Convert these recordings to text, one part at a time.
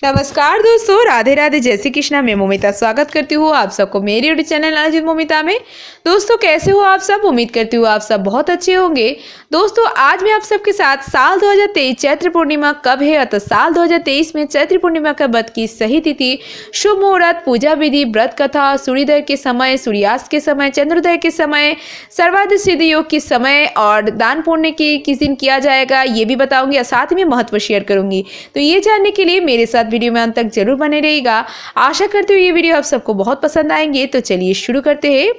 नमस्कार दोस्तों, राधे राधे, जय श्री कृष्णा। मैं मोमिता स्वागत करती हूँ आप सबको मेरे यूट्यूब चैनल नॉलेज मोमिता में। दोस्तों कैसे हो आप सब? उम्मीद करती हूँ आप सब बहुत अच्छे होंगे। दोस्तों आज मैं आप सबके साथ साल 2023 चैत्र पूर्णिमा कब है अतः साल 2023 में चैत्र पूर्णिमा का व्रत की सही तिथि, शुभ मुहूर्त, पूजा विधि, व्रत कथा, सूर्योदय के समय, सूर्यास्त के समय, चंद्रोदय के समय, सर्वाधिक सिद्ध योग के समय और दान पुण्य की किस दिन किया जाएगा ये भी बताऊंगी और साथ में महत्व शेयर करूंगी। तो ये जानने के लिए मेरे साथ वीडियो में अंत तक जरूर बने रहिएगा। आशा करती हूँ ये वीडियो आप सबको बहुत पसंद आएंगे। तो चलिए शुरू करते हैं।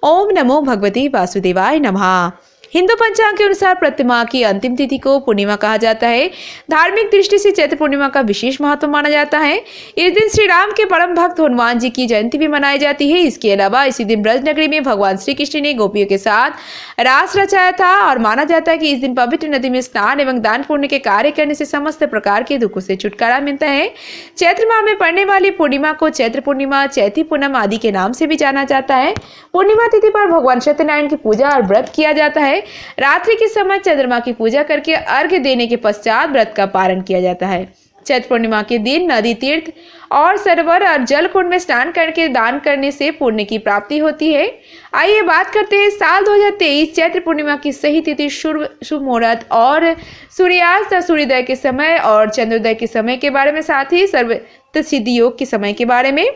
ओम नमो भगवते वासुदेवाय नमः। हिंदू पंचांग के अनुसार प्रतिमा की अंतिम तिथि को पूर्णिमा कहा जाता है। धार्मिक दृष्टि से चैत्र पूर्णिमा का विशेष महत्व माना जाता है। इस दिन श्री राम के परम भक्त हनुमान जी की जयंती भी मनाई जाती है। इसके अलावा इसी दिन ब्रज नगरी में भगवान श्री कृष्ण ने गोपियों के साथ रास रचाया था और माना जाता है कि इस दिन पवित्र नदी में स्नान एवं दान पुण्य के कार्य करने से समस्त प्रकार के दुखों से छुटकारा मिलता है। चैत्र माह में पड़ने वाली पूर्णिमा को चैत्र पूर्णिमा, चैती पूनम आदि के नाम से भी जाना जाता है। पूर्णिमा तिथि पर भगवान सत्यनारायण की पूजा और व्रत किया जाता है। रात्रि के समय चंद्रमा की पूजा करके अर्घ्य देने के पश्चात व्रत का पारण किया जाता है। चैत्र पूर्णिमा के दिन नदी, तीर्थ और सरोवर और जल कुंड में स्नान करके दान करने से पुण्य की प्राप्ति होती है। आइए बात करते हैं साल 2023 चैत्र पूर्णिमा की सही तिथि, शुभ मुहूर्त और सूर्यास्त और सूर्योदय के समय और चंद्रोदय के समय के बारे में, साथ ही सर्वाधिक सिद्ध योग के समय के बारे में।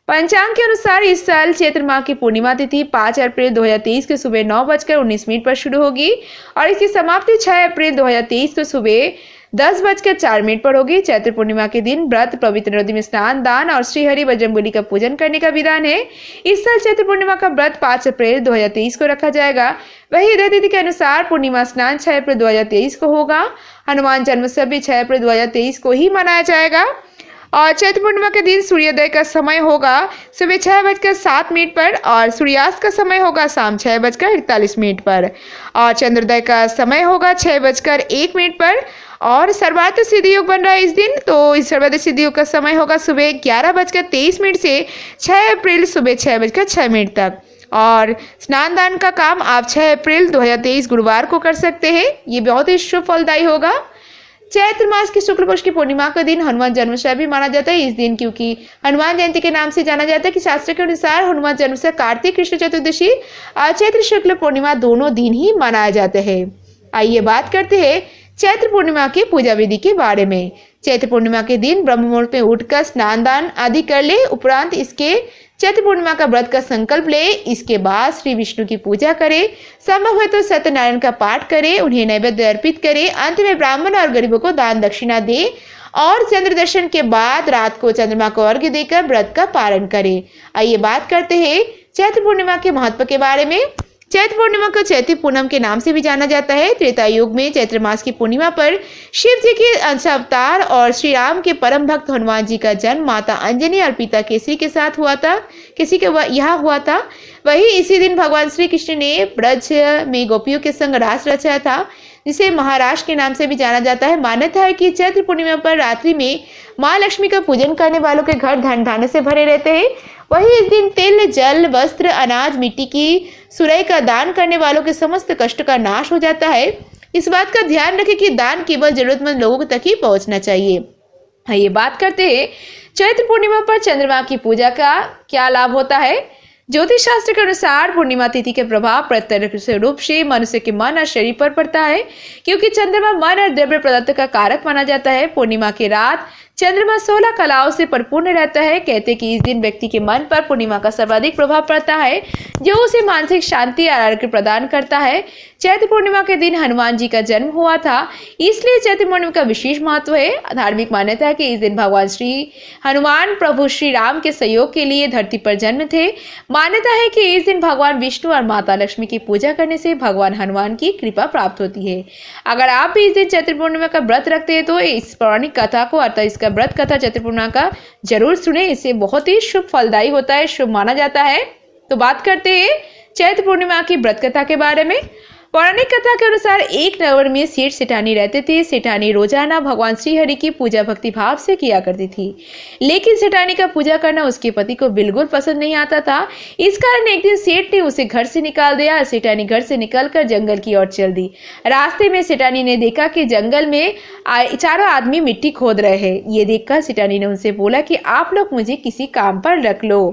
पंचांग के अनुसार इस साल चैत्र माह की पूर्णिमा तिथि 5 अप्रैल 2023 के सुबह 9:19 पर शुरू होगी और इसकी समाप्ति 6 अप्रैल 2023 को सुबह 10:04 पर होगी। चैत्र पूर्णिमा के दिन व्रत, पवित्र नदी में स्नान, दान और श्रीहरि बजरंगबली का पूजन करने का विधान है। इस साल चैत्र पूर्णिमा का व्रत 5 अप्रैल 2023 को रखा जाएगा। वही उदय तिथि के अनुसार पूर्णिमा स्नान 6 अप्रैल 2023 को होगा। हनुमान जन्मोत्सव भी 6 अप्रैल 2023 को ही मनाया जाएगा और चैत्र पूर्णिमा के दिन सूर्योदय का समय होगा सुबह 6:07 पर और सूर्यास्त का समय होगा शाम 6:41 पर और चंद्रोदय का समय होगा 6:01 पर और सर्वाधिक सिद्ध योग बन रहा है इस दिन। तो इस सर्वाधिक सिद्ध योग का समय होगा सुबह 11:23 से 6 अप्रैल सुबह 6:06 तक और स्नान दान का काम आप 6 अप्रैल 2023 गुरुवार को कर सकते हैं। ये बहुत ही शुभ फलदायी होगा। चैत्र मास की शुक्ल पक्ष की पूर्णिमा का दिन हनुमान जन्मोत्सव भी माना जाता है इस दिन, क्योंकि हनुमान जयंती के नाम से जाना जाता है कि शास्त्र के अनुसार हनुमान जन्मोत्सव कार्तिक कृष्ण चतुर्दशी और चैत्र शुक्ल पूर्णिमा दोनों दिन ही मनाया जाता है। आइए बात करते हैं चैत्र पूर्णिमा की पूजा विधि के बारे में। चैत्र पूर्णिमा के दिन ब्रह्म मुहूर्त में उठकर स्नान दान आदि कर ले, उपरांत इसके चैत्र पूर्णिमा का व्रत का संकल्प ले। इसके बाद श्री विष्णु की पूजा करे, संभव है तो सत्यनारायण का पाठ करे, उन्हें नैवेद्य अर्पित करे, अंत में ब्राह्मण और गरीबों को दान दक्षिणा दे और चंद्र दर्शन के बाद रात को चंद्रमा को अर्घ्य देकर व्रत का पारण करे। आइए बात करते हैं चैत्र पूर्णिमा के महत्व के बारे में। चैत्र पूर्णिमा को चैती पूनम के नाम से भी जाना जाता है। त्रेता युग में चैत्र मास की पूर्णिमा पर शिव जी के अंश अवतार और श्री राम के परम भक्त हनुमान जी का जन्म माता अंजनी और पिता केसरी के साथ हुआ था, यहाँ हुआ था। वही इसी दिन भगवान श्री कृष्ण ने ब्रज में गोपियों के संग रास रचाया था, जिसे महाराष्ट्र के नाम से भी जाना जाता है। मान्यता है कि चैत्र पूर्णिमा पर रात्रि में माँ लक्ष्मी का पूजन करने वालों के घर धन धान्य से भरे रहते हैं। वही इस दिन तिल, जल, वस्त्र, अनाज, मिट्टी की सुराई का दान करने वालों के समस्त कष्ट का नाश हो जाता है। इस बात का ध्यान रखें कि दान केवल जरूरतमंद लोगों तक ही पहुंचना चाहिए। आइए बात करते हैं चैत्र पूर्णिमा पर चंद्रमा की पूजा का क्या लाभ होता है। ज्योतिष शास्त्र के अनुसार पूर्णिमा तिथि के प्रभाव प्रत्यक्ष रूप से मनुष्य के मन और शरीर पर पड़ता है, क्योंकि चंद्रमा मन और द्रव्य पदार्थ का कारक माना जाता है। पूर्णिमा की रात चंद्रमा 16 कलाओं से परिपूर्ण रहता है। कहते हैं कि इस दिन व्यक्ति के मन पर पूर्णिमा का सर्वाधिक प्रभाव पड़ता है, जो उसे मानसिक शांति और आरोग्य प्रदान करता है। चैत्र पूर्णिमा के दिन हनुमान जी का जन्म हुआ था, इसलिए चैत्र पूर्णिमा का विशेष महत्व है। धार्मिक मान्यता है कि इस दिन भगवान श्री हनुमान प्रभु श्री राम के सहयोग के लिए धरती पर जन्म थे। मान्यता है कि इस दिन भगवान विष्णु और माता लक्ष्मी की पूजा करने से भगवान हनुमान की कृपा प्राप्त होती है। अगर आप भी इस दिन चैत्र पूर्णिमा का व्रत रखते हैं तो इस पौराणिक कथा को अर्थात इसका व्रत कथा चैत्र पूर्णिमा का जरूर सुने। इससे बहुत ही शुभ फलदायी होता है, शुभ माना जाता है। तो बात करते हैं चैत्र पूर्णिमा की व्रत कथा के बारे में। पौराणिक कथा के अनुसार एक नगर में सेठ सेठानी रहते थे। सेठानी रोजाना भगवान श्री हरि की पूजा भक्ति भाव से किया करती थी, लेकिन सेठानी का पूजा करना उसके पति को बिल्कुल पसंद नहीं आता था। इस कारण एक दिन सेठ ने उसे घर से निकाल दिया। सेठानी घर से निकलकर जंगल की ओर चल दी। रास्ते में सेठानी ने देखा कि जंगल में चारों आदमी मिट्टी खोद रहे हैं। ये देखकर सेठानी ने उनसे बोला कि आप लोग मुझे किसी काम पर रख लो।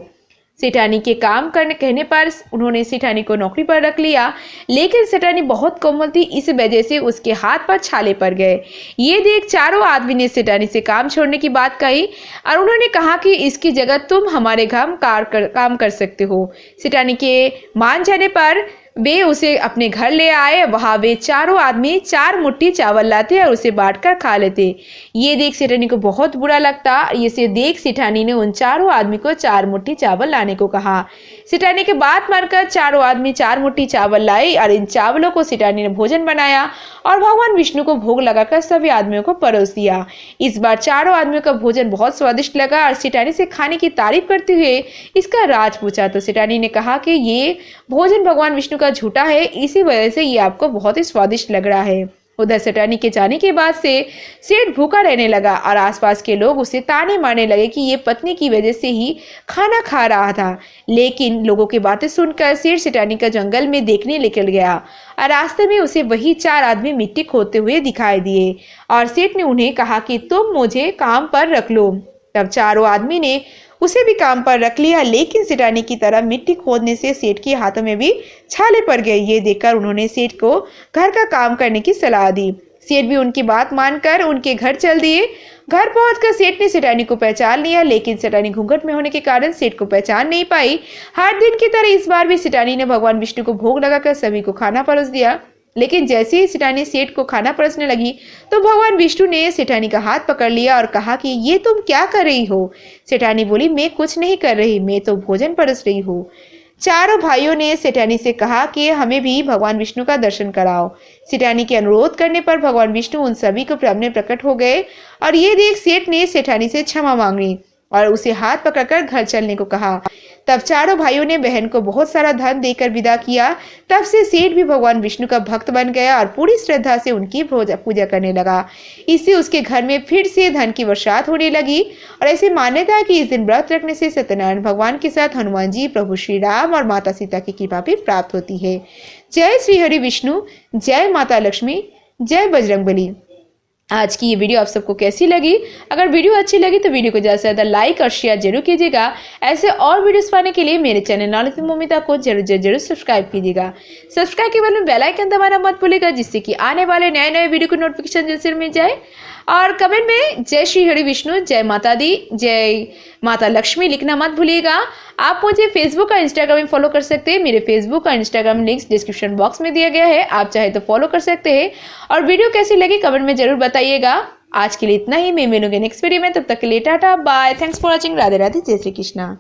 सेठानी के काम करने कहने पर उन्होंने सेठानी को नौकरी पर रख लिया, लेकिन सेठानी बहुत कोमल थी, इस वजह से उसके हाथ पर छाले पड़ गए। ये देख चारों आदमी ने सेठानी से काम छोड़ने की बात कही और उन्होंने कहा कि इसकी जगह तुम हमारे घर काम कर सकते हो। सेठानी के मान जाने पर वे उसे अपने घर ले आए। वहां वे चारों आदमी 4 मुट्ठी चावल लाते और उसे बांटकर खा लेते। ये देख सेठानी को बहुत बुरा लगता। इसे देख सेठानी ने उन चारों आदमी को 4 मुट्ठी चावल लाने को कहा। सेठानी की बात मानकर चारों आदमी 4 मुट्ठी चावल लाए और इन चावलों को सेठानी ने भोजन बनाया और भगवान विष्णु को भोग लगाकर सभी आदमियों को परोस दिया। इस बार चारों आदमियों का भोजन बहुत स्वादिष्ट लगा और सेठानी से खाने की तारीफ करते हुए इसका राज पूछा तो सेठानी ने कहा कि ये भोजन भगवान विष्णु का झूठा है, इसी वजह से ये आपको बहुत ही स्वादिष्ट लग रहा है। उधर सेठानी के जाने के बाद से सेठ भूखा रहने लगा और आसपास के लोग उसे ताने मारने लगे कि ये पत्नी की वजह से ही खाना खा रहा था। लेकिन लोगों की बातें सुनकर सेठ सेठानी का जंगल में देखने निकल गया और रास्ते में उसे वही 4 आदमी मिट्टी खोदते हुए दिखाई दिए और सेठ ने उन्हें कहा कि तुम मुझे काम पर रख लो। तब चारों आदमी ने उसे भी काम पर रख लिया, लेकिन सेठानी की तरह मिट्टी खोदने से सेठ के हाथों में भी छाले पड़ गए। ये देखकर उन्होंने सेठ को घर का काम करने की सलाह दी। सेठ भी उनकी बात मानकर उनके घर चल दिए। घर पहुंचकर सेठ ने सेठानी को पहचान लिया, लेकिन सेठानी घूंघट में होने के कारण सेठ को पहचान नहीं पाई। हर दिन की तरह इस बार भी सेठानी ने भगवान विष्णु को भोग लगाकर सभी को खाना परोस दिया। लेकिन जैसे ही सेठानी सेठ को खाना परोसने लगी तो भगवान विष्णु ने सेठानी का हाथ पकड़ लिया और कहा कि ये तुम क्या कर रही हो। सेठानी बोली, मैं कुछ नहीं कर रही, मैं तो भोजन परोस रही हूँ। चारों भाइयों ने सेठानी से कहा कि हमें भी भगवान विष्णु का दर्शन कराओ। सेठानी के अनुरोध करने पर भगवान विष्णु उन सभी को सामने प्रकट हो गए और ये देख सेठ ने सेठानी से क्षमा मांगी और उसे हाथ पकड़कर घर चलने को कहा। तब चारों भाइयों ने बहन को बहुत सारा धन देकर विदा किया। तब से सेठ भी भगवान विष्णु का भक्त बन गया और पूरी श्रद्धा से उनकी पूजा करने लगा। इससे उसके घर में फिर से धन की बरसात होने लगी और ऐसी मान्यता है कि इस दिन व्रत रखने से सत्यनारायण भगवान के साथ हनुमान जी, प्रभु श्री राम और माता सीता की कृपा भी प्राप्त होती है। जय श्री हरि विष्णु, जय माता लक्ष्मी, जय बजरंगबली। आज की ये वीडियो आप सबको कैसी लगी? अगर वीडियो अच्छी लगी तो वीडियो को ज़्यादा से ज़्यादा लाइक और शेयर जरूर कीजिएगा। ऐसे और वीडियोस पाने के लिए मेरे चैनल नॉलेज विद मोमिता को जरूर सब्सक्राइब कीजिएगा। सब्सक्राइब के बाद में बेल आइकन दबाना मत भूलिएगा, जिससे कि आने वाले नए वीडियो की नोटिफिकेशन जल्दी मिल जाए। और कमेंट में जय श्री हरि विष्णु, जय माता दी, जय माता लक्ष्मी लिखना मत भूलिएगा। आप मुझे फेसबुक और इंस्टाग्राम में फॉलो कर सकते हैं। मेरे फेसबुक और इंस्टाग्राम लिंक्स डिस्क्रिप्शन बॉक्स में दिया गया है, आप चाहे तो फॉलो कर सकते हैं। और वीडियो कैसी लगी कमेंट में जरूर बताइएगा। आज के लिए इतना ही, मैं मिलूंगी नेक्स्ट वीडियो में। तब तक के लिए tata bye, thanks for watching. Radhe Radhe, जय श्री कृष्णा।